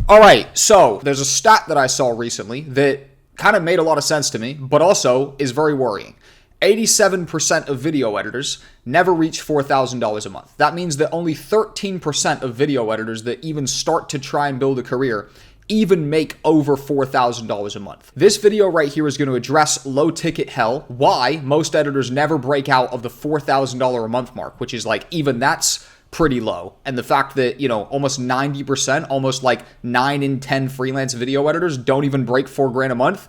All right, so there's a stat that I saw recently that kind of made a lot of sense to me, but also is very worrying. 87% of video editors never reach $4,000 a month. That means that only 13% of video editors that even start to try and build a career even make over $4,000 a month. This video right here is going to address low ticket hell, why most editors never break out of the $4,000 a month mark, which is like, even that's pretty low. And the fact that, almost 90%, almost like 9 in 10 freelance video editors don't even break $4,000 a month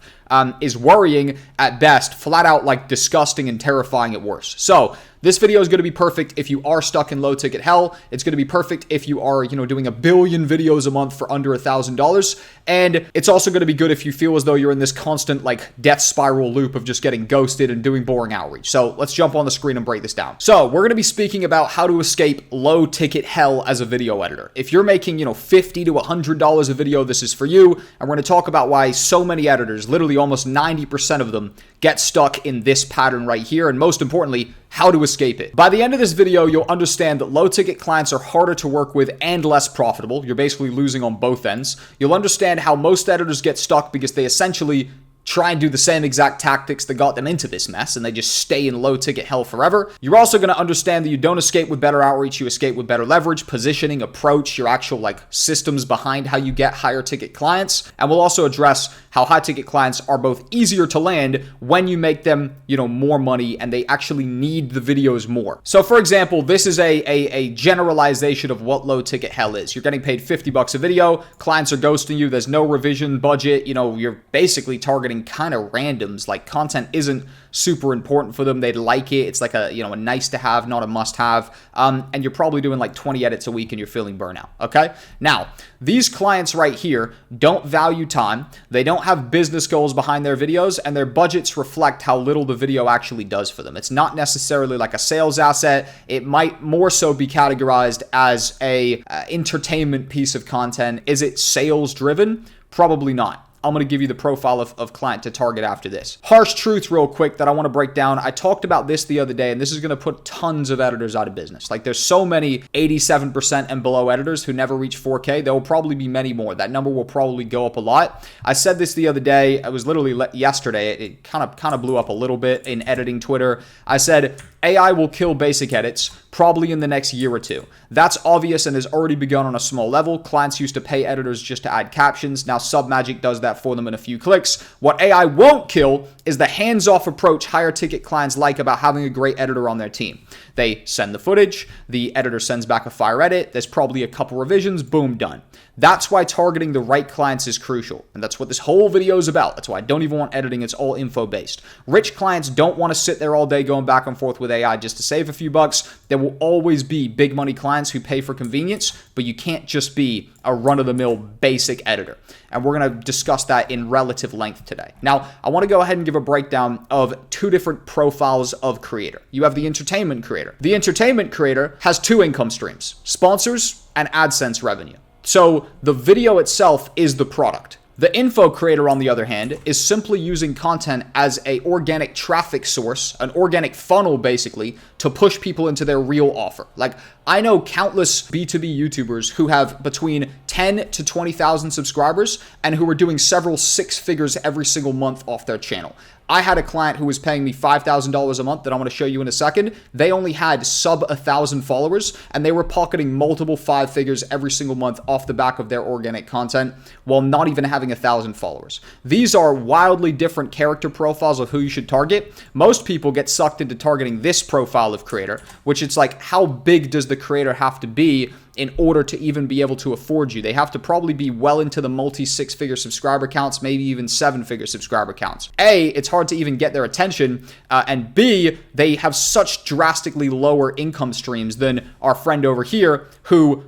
is worrying at best, flat out like disgusting and terrifying at worst. So this video is going to be perfect if you are stuck in low ticket hell. It's going to be perfect if you are, doing a billion videos a month for under $1,000. And it's also going to be good if you feel as though you're in this constant like death spiral loop of just getting ghosted and doing boring outreach. So let's jump on the screen and break this down. So we're going to be speaking about how to escape low ticket hell as a video editor. If you're making, $50 to $100 a video, this is for you. And we're going to talk about why so many editors, literally almost 90% of them, get stuck in this pattern right here. And most importantly, how to escape it. By the end of this video, you'll understand that low ticket clients are harder to work with and less profitable. You're basically losing on both ends. You'll understand how most editors get stuck because they essentially try and do the same exact tactics that got them into this mess, and they just stay in low ticket hell forever. You're also going to understand that you don't escape with better outreach, you escape with better leverage, positioning, approach, your actual like systems behind how you get higher ticket clients. And we'll also address how high ticket clients are both easier to land when you make them, more money and they actually need the videos more. So for example, this is a generalization of what low ticket hell is. You're getting paid $50 a video, clients are ghosting you, there's no revision budget, you're basically targeting kind of randoms, like content isn't super important for them. They'd like it. It's like a nice to have, not a must have. And you're probably doing like 20 edits a week and you're feeling burnout. Okay. Now, these clients right here don't value time. They don't have business goals behind their videos, and their budgets reflect how little the video actually does for them. It's not necessarily like a sales asset. It might more so be categorized as a entertainment piece of content. Is it sales driven? Probably not. I'm going to give you the profile of client to target after this. Harsh truth real quick that I want to break down. I talked about this the other day, and this is going to put tons of editors out of business. Like there's so many 87% and below editors who never reach 4K. There will probably be many more. That number will probably go up a lot. I said this the other day. It was literally yesterday. It kind of blew up a little bit in editing Twitter. I said AI will kill basic edits probably in the next year or two. That's obvious and has already begun on a small level. Clients used to pay editors just to add captions. Now Submagic does that for them in a few clicks. What AI won't kill is the hands-off approach higher ticket clients like about having a great editor on their team. They send the footage, the editor sends back a fire edit, there's probably a couple revisions, boom, done. That's why targeting the right clients is crucial. And that's what this whole video is about. That's why I don't even want editing. It's all info based. Rich clients don't want to sit there all day going back and forth with AI just to save a few bucks. There will always be big money clients who pay for convenience, but you can't just be a run-of-the-mill basic editor. And we're going to discuss that in relative length today. Now, I want to go ahead and give a breakdown of two different profiles of creator. You have the entertainment creator. The entertainment creator has two income streams: sponsors and AdSense revenue. So the video itself is the product. The info creator, on the other hand, is simply using content as an organic traffic source, an organic funnel basically, to push people into their real offer. Like, I know countless B2B YouTubers who have between 10 to 20,000 subscribers and who are doing several six figures every single month off their channel. I had a client who was paying me $5,000 a month that I'm going to show you in a second. They only had sub 1,000 followers, and they were pocketing multiple five figures every single month off the back of their organic content while not even having 1,000 followers. These are wildly different character profiles of who you should target. Most people get sucked into targeting this profile of creator, which it's like, how big does the creator have to be in order to even be able to afford you? They have to probably be well into the multi six-figure subscriber counts, maybe even seven-figure subscriber counts. A, it's hard to even get their attention, and B, they have such drastically lower income streams than our friend over here who,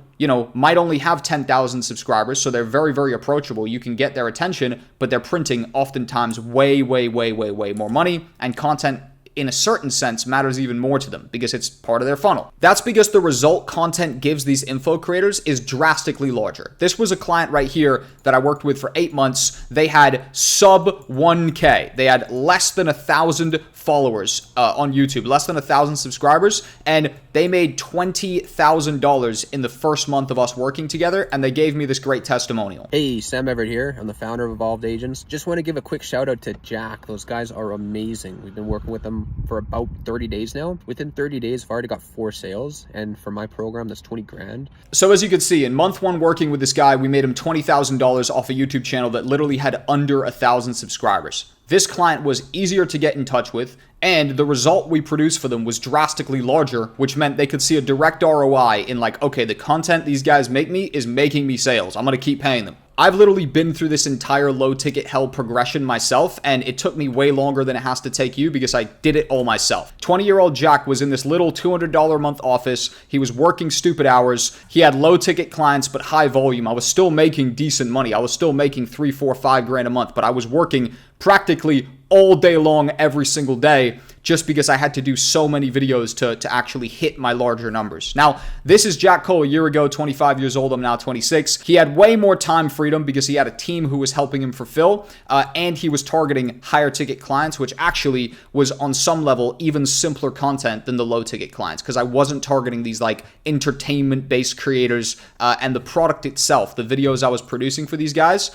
might only have 10,000 subscribers, so they're very, very approachable. You can get their attention, but they're printing oftentimes way, way, way, way, way more money, and content in a certain sense matters even more to them because it's part of their funnel. That's because the result content gives these info creators is drastically larger. This was a client right here that I worked with for 8 months. They had sub 1K. They had less than 1,000 followers on YouTube, less than 1,000 subscribers, and they made $20,000 in the first month of us working together, and they gave me this great testimonial. Hey, Sam Everett here. I'm the founder of Evolved Agents. Just want to give a quick shout out to Jack. Those guys are amazing. We've been working with them for about 30 days now. Within 30 days, I've already got 4 sales, and for my program, that's 20 grand. So as you can see, in month 1 working with this guy, we made him $20,000 off a YouTube channel that literally had under 1,000 subscribers. This client was easier to get in touch with, and the result we produced for them was drastically larger, which meant they could see a direct ROI in like, okay, the content these guys make me is making me sales. I'm going to keep paying them. I've literally been through this entire low ticket hell progression myself, and it took me way longer than it has to take you because I did it all myself. 20-year-old Jack was in this little $200 a month office. He was working stupid hours. He had low ticket clients, but high volume. I was still making decent money. I was still making 3, 4, 5 grand a month, but I was working practically all day long every single day just because I had to do so many videos to actually hit my larger numbers. Now, this is Jack Cole a year ago, 25 years old. I'm now 26. He had way more time freedom because he had a team who was helping him fulfill, and he was targeting higher ticket clients, which actually was on some level even simpler content than the low ticket clients because I wasn't targeting these like entertainment-based creators, and the product itself, the videos I was producing for these guys,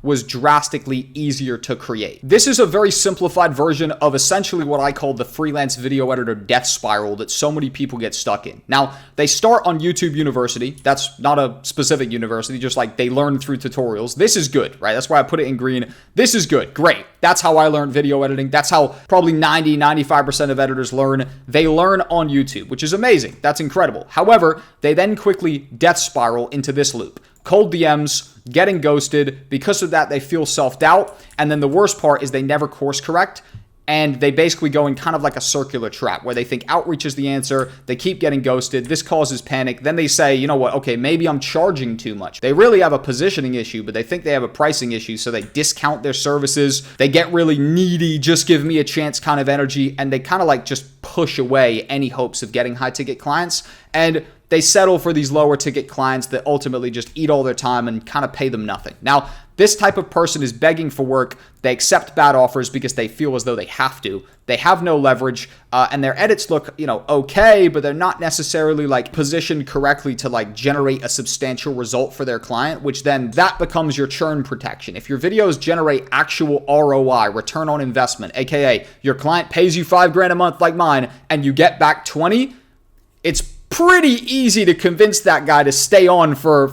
was drastically easier to create. This is a very simplified version of essentially what I call the freelance video editor death spiral that so many people get stuck in. Now, they start on YouTube University. That's not a specific university, just like they learn through tutorials. This is good, right? That's why I put it in green. This is good. Great. That's how I learned video editing. That's how probably 95% of editors learn. They learn on YouTube, which is amazing. That's incredible. However, they then quickly death spiral into this loop. Cold DMs, getting ghosted. Because of that, they feel self-doubt. And then the worst part is they never course correct. And they basically go in kind of like a circular trap where they think outreach is the answer. They keep getting ghosted. This causes panic. Then they say, you know what? Okay, maybe I'm charging too much. They really have a positioning issue, but they think they have a pricing issue. So they discount their services. They get really needy, just give me a chance kind of energy. And they kind of like just push away any hopes of getting high ticket clients. And they settle for these lower ticket clients that ultimately just eat all their time and kind of pay them nothing. Now, this type of person is begging for work. They accept bad offers because they feel as though they have to. They have no leverage, and their edits look, okay, but they're not necessarily like positioned correctly to like generate a substantial result for their client, which then that becomes your churn protection. If your videos generate actual ROI, return on investment, aka your client pays you 5 grand a month like mine, and you get back 20, it's pretty easy to convince that guy to stay on for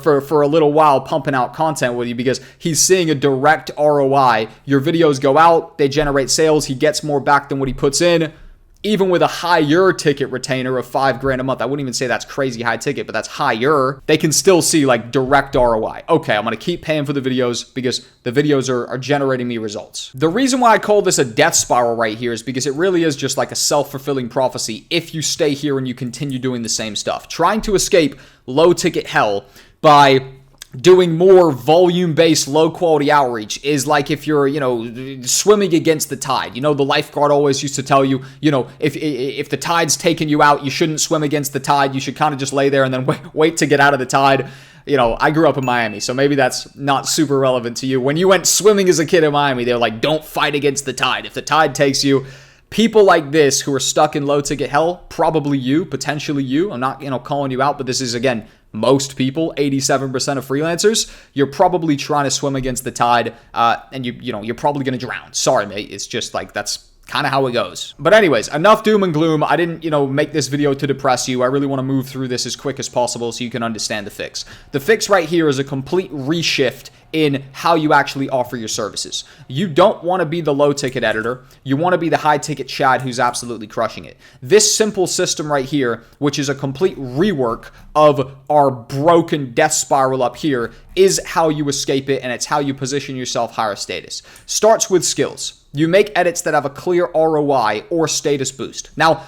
a little while pumping out content with you because he's seeing a direct ROI. Your videos go out, they generate sales, he gets more back than what he puts in. Even with a higher ticket retainer of 5 grand a month, I wouldn't even say that's crazy high ticket, but that's higher. They can still see like direct ROI. Okay, I'm gonna keep paying for the videos because the videos are generating me results. The reason why I call this a death spiral right here is because it really is just like a self-fulfilling prophecy if you stay here and you continue doing the same stuff. Trying to escape low ticket hell by doing more volume-based, low-quality outreach is like if you're, swimming against the tide. The lifeguard always used to tell you, if the tide's taking you out, you shouldn't swim against the tide. You should kind of just lay there and then wait to get out of the tide. I grew up in Miami, so maybe that's not super relevant to you. When you went swimming as a kid in Miami, they were like, don't fight against the tide. If the tide takes you, people like this who are stuck in low-ticket hell, probably you, potentially you. I'm not, calling you out, but this is, again, most people, 87% of freelancers, you're probably trying to swim against the tide, and you're probably going to drown. Sorry, mate. It's just like that's kind of how it goes. But anyways, enough doom and gloom. I didn't, make this video to depress you. I really want to move through this as quick as possible so you can understand the fix. The fix right here is a complete reshift in how you actually offer your services. You don't want to be the low ticket editor. You want to be the high ticket Chad who's absolutely crushing it. This simple system right here, which is a complete rework of our broken death spiral up here, is how you escape it, and it's how you position yourself higher status. Starts with skills. You make edits that have a clear ROI or status boost. Now,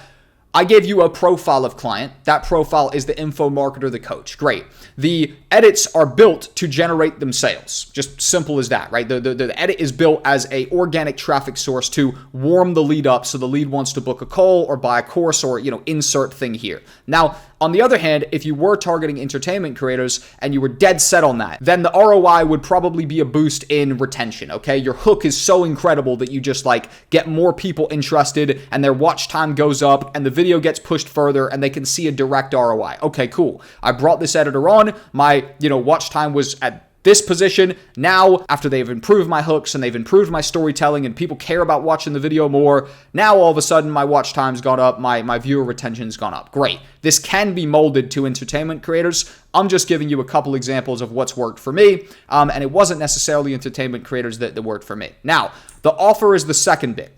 I gave you a profile of client. That profile is the info marketer, the coach. Great. The edits are built to generate them sales. Just simple as that, right? The edit is built as a organic traffic source to warm the lead up so the lead wants to book a call or buy a course or, insert thing here. Now, on the other hand, if you were targeting entertainment creators and you were dead set on that, then the ROI would probably be a boost in retention, okay? Your hook is so incredible that you just get more people interested and their watch time goes up and the video gets pushed further and they can see a direct ROI. Okay, cool. I brought this editor on. My, watch time was at this position. Now, after they've improved my hooks and they've improved my storytelling and people care about watching the video more, now all of a sudden my watch time's gone up, my viewer retention's gone up. Great. This can be molded to entertainment creators. I'm just giving you a couple examples of what's worked for me, and it wasn't necessarily entertainment creators that worked for me. Now, the offer is the second bit.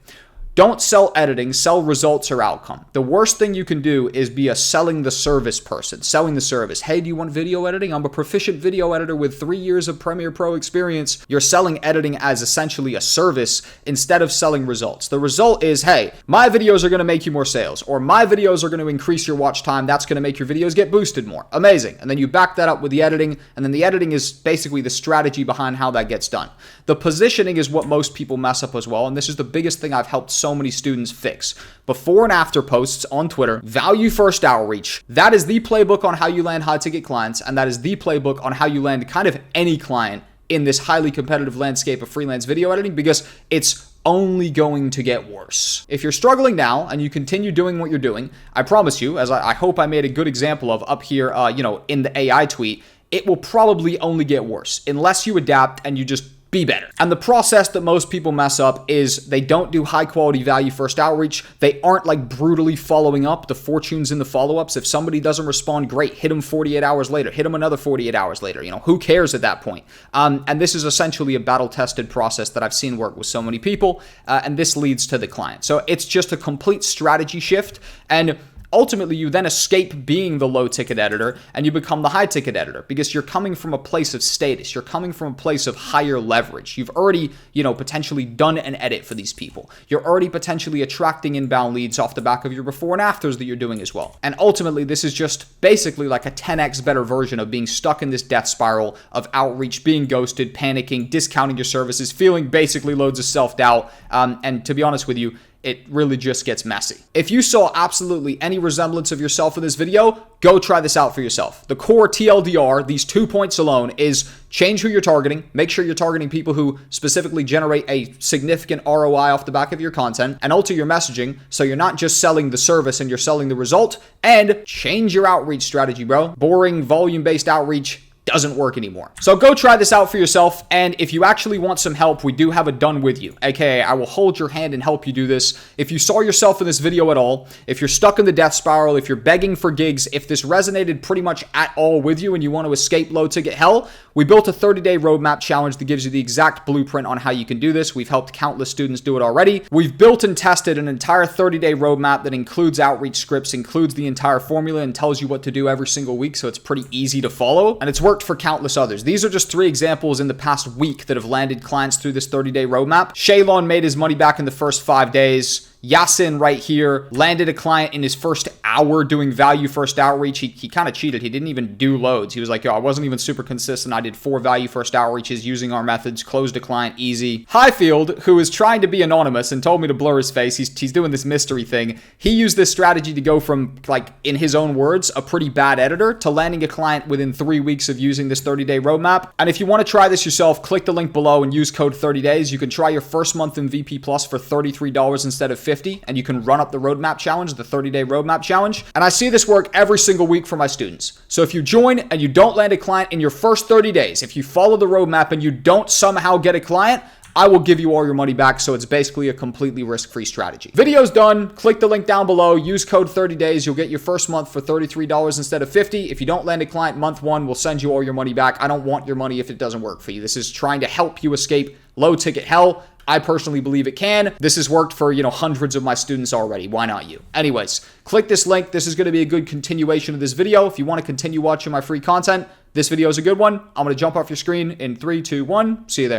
Don't sell editing, sell results or outcome. The worst thing you can do is be a selling the service person, selling the service. Hey, do you want video editing? I'm a proficient video editor with 3 years of Premiere Pro experience. You're selling editing as essentially a service instead of selling results. The result is, hey, my videos are going to make you more sales, or my videos are going to increase your watch time. That's going to make your videos get boosted more. Amazing. And then you back that up with the editing, and then the editing is basically the strategy behind how that gets done. The positioning is what most people mess up as well, and this is the biggest thing I've helped so many students fix. Before and after posts on Twitter, value first outreach. That is the playbook on how you land high ticket clients, and that is the playbook on how you land kind of any client in this highly competitive landscape of freelance video editing, because it's only going to get worse. If you're struggling now and you continue doing what you're doing, I promise you, as I hope I made a good example of up here, in the AI tweet, it will probably only get worse unless you adapt and you just be better. And the process that most people mess up is they don't do high quality value first outreach. They aren't brutally following up the fortunes in the follow-ups. If somebody doesn't respond, great, hit them 48 hours later, hit them another 48 hours later. Who cares at that point? And this is essentially a battle tested process that I've seen work with so many people. And this leads to the client. So it's just a complete strategy shift. And ultimately, you then escape being the low-ticket editor and you become the high-ticket editor because you're coming from a place of status. You're coming from a place of higher leverage. You've already, potentially done an edit for these people. You're already potentially attracting inbound leads off the back of your before and afters that you're doing as well. And ultimately, this is just basically like a 10x better version of being stuck in this death spiral of outreach, being ghosted, panicking, discounting your services, feeling basically loads of self-doubt. And to be honest with you, it really just gets messy. If you saw absolutely any resemblance of yourself in this video, go try this out for yourself. The core TLDR, these 2 points alone, is change who you're targeting. Make sure you're targeting people who specifically generate a significant ROI off the back of your content, and alter your messaging so you're not just selling the service and you're selling the result, and change your outreach strategy, bro. Boring volume-based outreach doesn't work anymore. So go try this out for yourself, and if you actually want some help, we do have a done with you, aka I will hold your hand and help you do this. If you saw yourself in this video at all, if you're stuck in the death spiral, if you're begging for gigs, if this resonated pretty much at all with you and you want to escape low ticket hell, we built a 30-day roadmap challenge that gives you the exact blueprint on how you can do this. We've helped countless students do it already. We've built and tested an entire 30-day roadmap that includes outreach scripts, includes the entire formula, and tells you what to do every single week, so it's pretty easy to follow, and it's worked for countless others. These are just 3 examples in the past week that have landed clients through this 30-day roadmap. Shaylon made his money back in the first 5 days. Yasin right here landed a client in his first hour doing value first outreach. He kind of cheated. He didn't even do loads. He was like, yo, I wasn't even super consistent. I did 4 value first outreaches using our methods, closed a client easy. Highfield, who is trying to be anonymous and told me to blur his face, he's doing this mystery thing. He used this strategy to go from, in his own words, a pretty bad editor to landing a client within 3 weeks of using this 30-day roadmap. And if you want to try this yourself, click the link below and use code 30days. You can try your first month in VP Plus for $33 instead of $50, and you can run up the roadmap challenge, the 30-day roadmap challenge. And I see this work every single week for my students. So if you join and you don't land a client in your first 30 days, if you follow the roadmap and you don't somehow get a client, I will give you all your money back, so it's basically a completely risk-free strategy. Video's done. Click the link down below. Use code 30days. You'll get your first month for $33 instead of $50. If you don't land a client month 1, we'll send you all your money back. I don't want your money if it doesn't work for you. This is trying to help you escape low-ticket hell. I personally believe it can. This has worked for, hundreds of my students already. Why not you? Anyways, click this link. This is going to be a good continuation of this video. If you want to continue watching my free content, this video is a good one. I'm going to jump off your screen in 3, 2, 1. See you there.